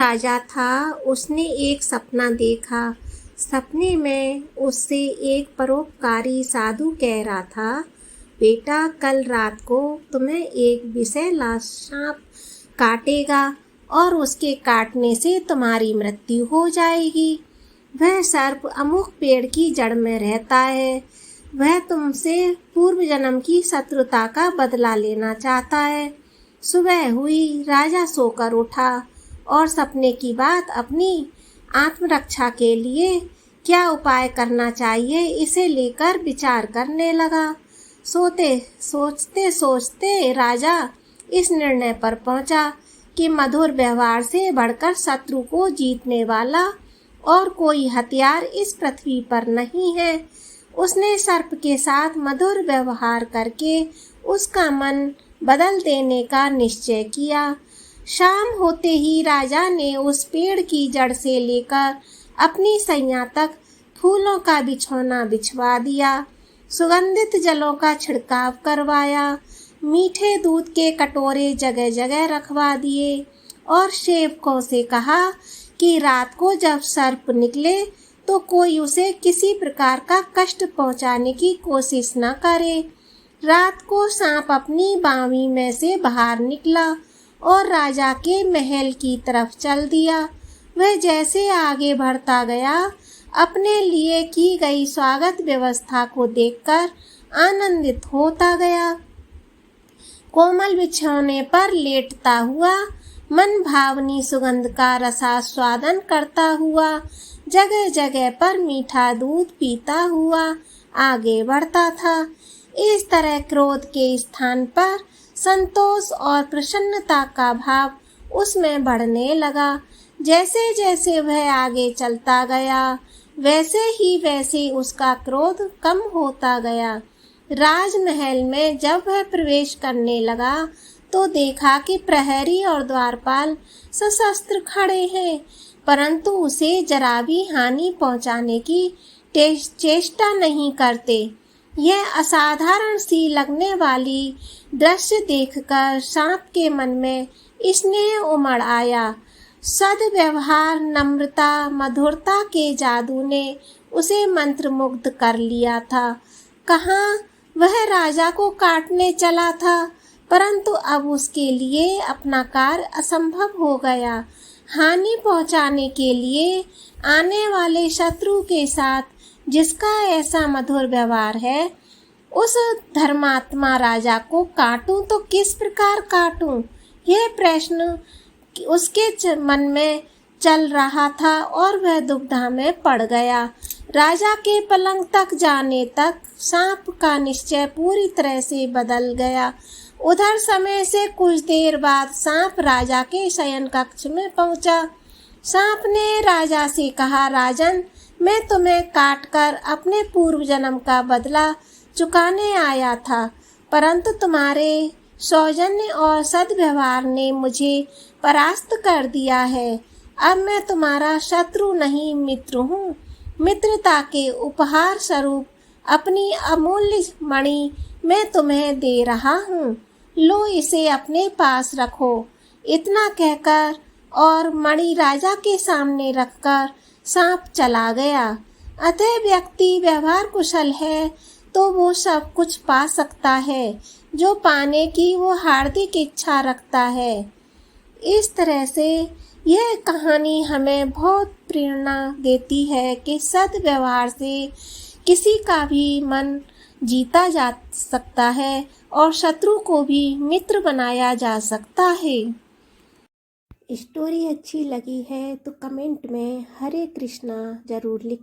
राजा था, उसने एक सपना देखा। सपने में उससे एक परोपकारी साधु कह रहा था, बेटा कल रात को तुम्हें एक विषैला सांप काटेगा और उसके काटने से तुम्हारी मृत्यु हो जाएगी। वह सर्प अमुक पेड़ की जड़ में रहता है। वह तुमसे पूर्व जन्म की शत्रुता का बदला लेना चाहता है। सुबह हुई, राजा सोकर उठा और सपने की बात अपनी आत्मरक्षा के लिए क्या उपाय करना चाहिए इसे लेकर विचार करने लगा। सोचते सोचते राजा इस निर्णय पर पहुंचा कि मधुर व्यवहार से बढ़कर शत्रु को जीतने वाला और कोई हथियार इस पृथ्वी पर नहीं है। उसने सर्प के साथ मधुर व्यवहार करके उसका मन बदल देने का निश्चय किया। शाम होते ही राजा ने उस पेड़ की जड़ से लेकर अपनी सैया तक फूलों का बिछौना बिछवा दिया, सुगंधित जलों का छिड़काव करवाया, मीठे दूध के कटोरे जगह जगह रखवा दिए और सेवकों से कहा कि रात को जब सर्प निकले तो कोई उसे किसी प्रकार का कष्ट पहुंचाने की कोशिश न करे। रात को सांप अपनी बावी में से बाहर निकला और राजा के महल की तरफ चल दिया। वह जैसे आगे बढ़ता गया, अपने लिए की गई स्वागत व्यवस्था को देखकर आनंदित होता गया। कोमल बिछौने पर लेटता हुआ, मन भावनी सुगंध का रसास्वादन करता हुआ, जगह जगह पर मीठा दूध पीता हुआ आगे बढ़ता था। इस तरह क्रोध के स्थान पर संतोष और प्रसन्नता का भाव उसमें बढ़ने लगा। जैसे जैसे वह आगे चलता गया, वैसे उसका क्रोध कम होता गया। राजमहल में जब वह प्रवेश करने लगा तो देखा कि प्रहरी और द्वारपाल सशस्त्र खड़े हैं, परंतु उसे जरा भी हानि पहुंचाने की चेष्टा नहीं करते। यह असाधारण सी लगने वाली दृश्य देखकर सांप के मन में स्नेह उमड़ आया। सद्व्यवहार, नम्रता, मधुरता के जादू ने उसे मंत्रमुग्ध कर लिया था। कहाँ वह राजा को काटने चला था, परंतु अब उसके लिए अपना कार्य असंभव हो गया। हानि पहुंचाने के लिए आने वाले शत्रु के साथ जिसका ऐसा मधुर व्यवहार है, उस धर्मात्मा राजा को काटूं तो किस प्रकार काटूं, यह प्रश्न उसके मन में चल रहा था और वह दुविधा में पड़ गया। राजा के पलंग तक जाने तक सांप का निश्चय पूरी तरह से बदल गया। उधर समय से कुछ देर बाद सांप राजा के शयन कक्ष में पहुंचा। सांप ने राजा से कहा, राजन, मैं तुम्हें काटकर अपने पूर्व जन्म का बदला चुकाने आया था, परंतु तुम्हारे सौजन्य और सद्व्यवहार ने मुझे परास्त कर दिया है। अब मैं तुम्हारा शत्रु नहीं, मित्र हूँ। मित्रता के उपहार स्वरूप अपनी अमूल्य मणि मैं तुम्हें दे रहा हूँ, लो इसे अपने पास रखो। इतना कहकर और मणि राजा के सामने रखकर सांप चला गया। अतः व्यक्ति व्यवहार कुशल है तो वो सब कुछ पा सकता है जो पाने की वो हार्दिक इच्छा रखता है। इस तरह से यह कहानी हमें बहुत प्रेरणा देती है कि सद्व्यवहार से किसी का भी मन जीता जा सकता है और शत्रु को भी मित्र बनाया जा सकता है। स्टोरी अच्छी लगी है तो कमेंट में हरे कृष्णा जरूर लिख